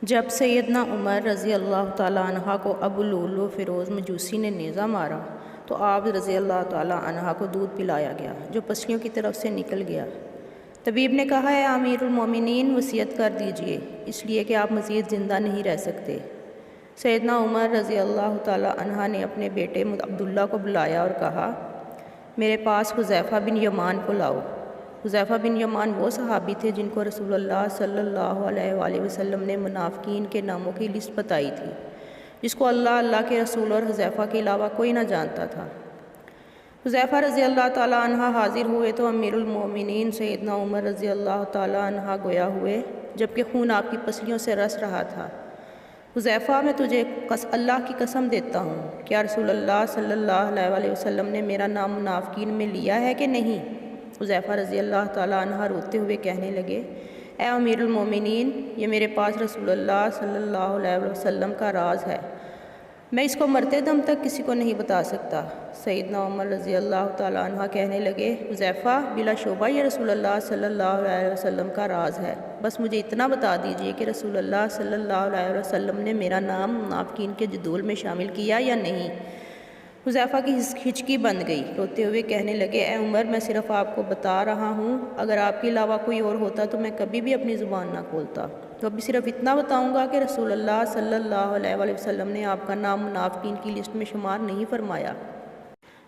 جب سیدنا عمر رضی اللہ تعالیٰ عنہ کو ابو لؤلؤ فیروز مجوسی نے نیزہ مارا تو آپ رضی اللہ تعالیٰ عنہ کو دودھ پلایا گیا جو پسلیوں کی طرف سے نکل گیا۔ طبیب نے کہا ہے امیر المومنین وصیت کر دیجئے اس لیے کہ آپ مزید زندہ نہیں رہ سکتے۔ سیدنا عمر رضی اللہ تعالیٰ عنہ نے اپنے بیٹے عبداللہ کو بلایا اور کہا میرے پاس حذیفہ بن یمان کو لاؤ۔ حذیفہ بن یمان وہ صحابی تھے جن کو رسول اللہ صلی اللہ علیہ وآلہ وسلم نے منافقین کے ناموں کی لسٹ بتائی تھی، جس کو اللہ کے رسول اور حذیفہ کے علاوہ کوئی نہ جانتا تھا۔ حذیفہ رضی اللہ تعالیٰ عنہ حاضر ہوئے تو امیر المومنین سیدنا عمر رضی اللہ تعالیٰ عنہ گویا ہوئے جبکہ خون آپ کی پسلیوں سے رس رہا تھا۔ حذیفہ میں تجھے اللہ کی قسم دیتا ہوں، کیا رسول اللہ صلی اللہ علیہ وآلہ وسلم نے میرا نام منافقین میں لیا ہے کہ نہیں؟ حذیفہ رضی اللہ تعالیٰ عنہ روتے ہوئے کہنے لگے اے امیر المومنین، یہ میرے پاس رسول اللہ صلی اللہ علیہ وسلم کا راز ہے، میں اس کو مرتے دم تک کسی کو نہیں بتا سکتا۔ سیدنا عمر رضی اللہ تعالیٰ عنہ کہنے لگے حذیفہ بلا شبہ یہ رسول اللہ صلی اللہ علیہ وسلم کا راز ہے، بس مجھے اتنا بتا دیجئے کہ رسول اللہ صلی اللہ علیہ وسلم نے میرا نام منافقین کے جدول میں شامل کیا یا نہیں؟ حذیفہ کی ہچکی بند گئی، روتے ہوئے کہنے لگے اے عمر میں صرف آپ کو بتا رہا ہوں، اگر آپ کے علاوہ کوئی اور ہوتا تو میں کبھی بھی اپنی زبان نہ کھولتا، تو ابھی صرف اتنا بتاؤں گا کہ رسول اللہ صلی اللہ علیہ وآلہ وسلم نے آپ کا نام منافقین کی لسٹ میں شمار نہیں فرمایا۔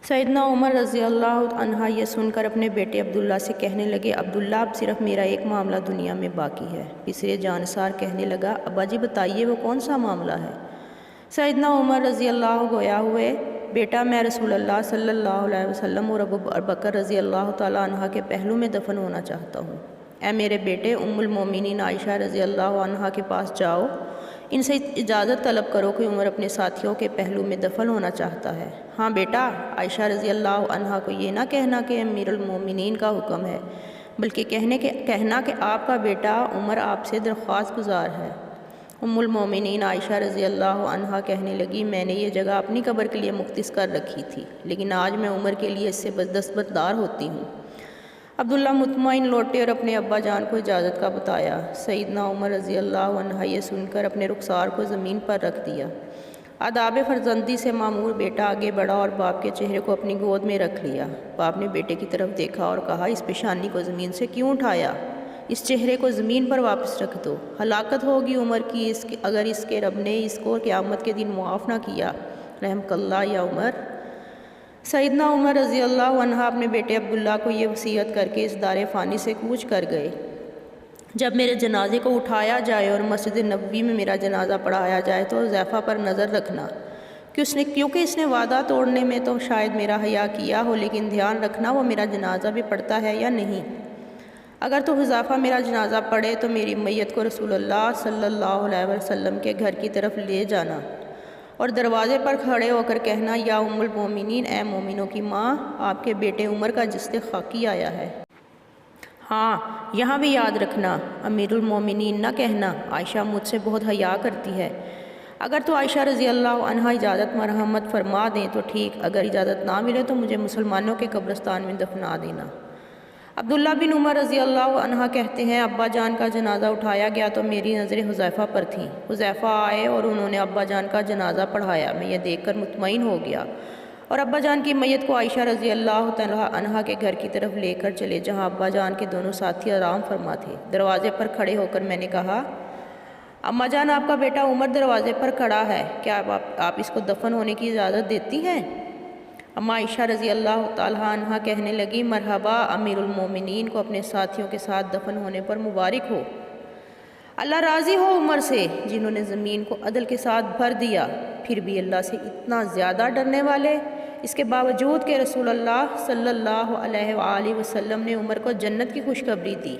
سیدنا عمر رضی اللہ عنہ یہ سن کر اپنے بیٹے عبداللہ سے کہنے لگے عبداللہ اب صرف میرا ایک معاملہ دنیا میں باقی ہے۔ تیسرے جانثار کہنے لگا ابا جی بتائیے وہ کون سا معاملہ ہے؟ سیدنا عمر رضی اللہ گویا ہوئے بیٹا میں رسول اللہ صلی اللہ علیہ وسلم اور ابو بکر رضی اللہ تعالیٰ عنہ کے پہلو میں دفن ہونا چاہتا ہوں۔ اے میرے بیٹے ام المومنین عائشہ رضی اللہ عنہ کے پاس جاؤ، ان سے اجازت طلب کرو کہ عمر اپنے ساتھیوں کے پہلو میں دفن ہونا چاہتا ہے۔ ہاں بیٹا، عائشہ رضی اللہ عنہ کو یہ نہ کہنا کہ امیر المومنین کا حکم ہے، بلکہ کہنا کہ آپ کا بیٹا عمر آپ سے درخواست گزار ہے۔ ام المومنین عائشہ رضی اللہ عنہ کہنے لگی میں نے یہ جگہ اپنی قبر کے لیے مختص کر رکھی تھی، لیکن آج میں عمر کے لیے اس سے دستبردار ہوتی ہوں۔ عبداللہ مطمئن لوٹے اور اپنے ابا جان کو اجازت کا بتایا۔ سیدنا عمر رضی اللہ عنہ یہ سن کر اپنے رخسار کو زمین پر رکھ دیا۔ آداب فرزندی سے معمور بیٹا آگے بڑھا اور باپ کے چہرے کو اپنی گود میں رکھ لیا۔ باپ نے بیٹے کی طرف دیکھا اور کہا اس پیشانی کو زمین سے کیوں اٹھایا؟ اس چہرے کو زمین پر واپس رکھ دو، ہلاکت ہوگی عمر کی اگر اس کے رب نے اس کو قیامت کے دن معاف نہ کیا، رحمک اللہ یا عمر۔ سیدنا عمر رضی اللہ عنہ اپنے بیٹے عبداللہ کو یہ وصیت کر کے اس دار فانی سے کوچ کر گئے جب میرے جنازے کو اٹھایا جائے اور مسجد نبوی میں میرا جنازہ پڑھایا جائے تو حذیفہ پر نظر رکھنا کیونکہ اس نے وعدہ توڑنے میں تو شاید میرا حیا کیا ہو، لیکن دھیان رکھنا وہ میرا جنازہ بھی پڑھتا ہے یا نہیں۔ اگر تو حذیفہ میرا جنازہ پڑھے تو میری میت کو رسول اللہ صلی اللہ علیہ وسلم کے گھر کی طرف لے جانا اور دروازے پر کھڑے ہو کر کہنا یا ام المومنین اے مومنوں کی ماں، آپ کے بیٹے عمر کا جسد خاکی آیا ہے۔ ہاں یہاں بھی یاد رکھنا امیر المومنین نہ کہنا عائشہ مجھ سے بہت حیا کرتی ہے۔ اگر تو عائشہ رضی اللہ عنہ اجازت مرحمت فرما دیں تو ٹھیک، اگر اجازت نہ ملے تو مجھے مسلمانوں کے قبرستان میں دفنا دینا۔ عبداللہ بن عمر رضی اللہ عنہ کہتے ہیں ابا جان کا جنازہ اٹھایا گیا تو میری نظریں حذیفہ پر تھیں۔ حذیفہ آئے اور انہوں نے ابا جان کا جنازہ پڑھایا، میں یہ دیکھ کر مطمئن ہو گیا اور ابا جان کی میت کو عائشہ رضی اللہ تعالیٰ عنہ کے گھر کی طرف لے کر چلے جہاں ابا جان کے دونوں ساتھی آرام فرما تھے۔ دروازے پر کھڑے ہو کر میں نے کہا اماں جان آپ کا بیٹا عمر دروازے پر کھڑا ہے، کیا آپ اس کو دفن ہونے کی اجازت دیتی ہیں؟ اماں عائشہ رضی اللہ تعالیٰ عنہ کہنے لگی مرحبا، امیر المومنین کو اپنے ساتھیوں کے ساتھ دفن ہونے پر مبارک ہو۔ اللہ راضی ہو عمر سے جنہوں نے زمین کو عدل کے ساتھ بھر دیا، پھر بھی اللہ سے اتنا زیادہ ڈرنے والے، اس کے باوجود کہ رسول اللہ صلی اللہ علیہ وآلہ وسلم نے عمر کو جنت کی خوشخبری دی۔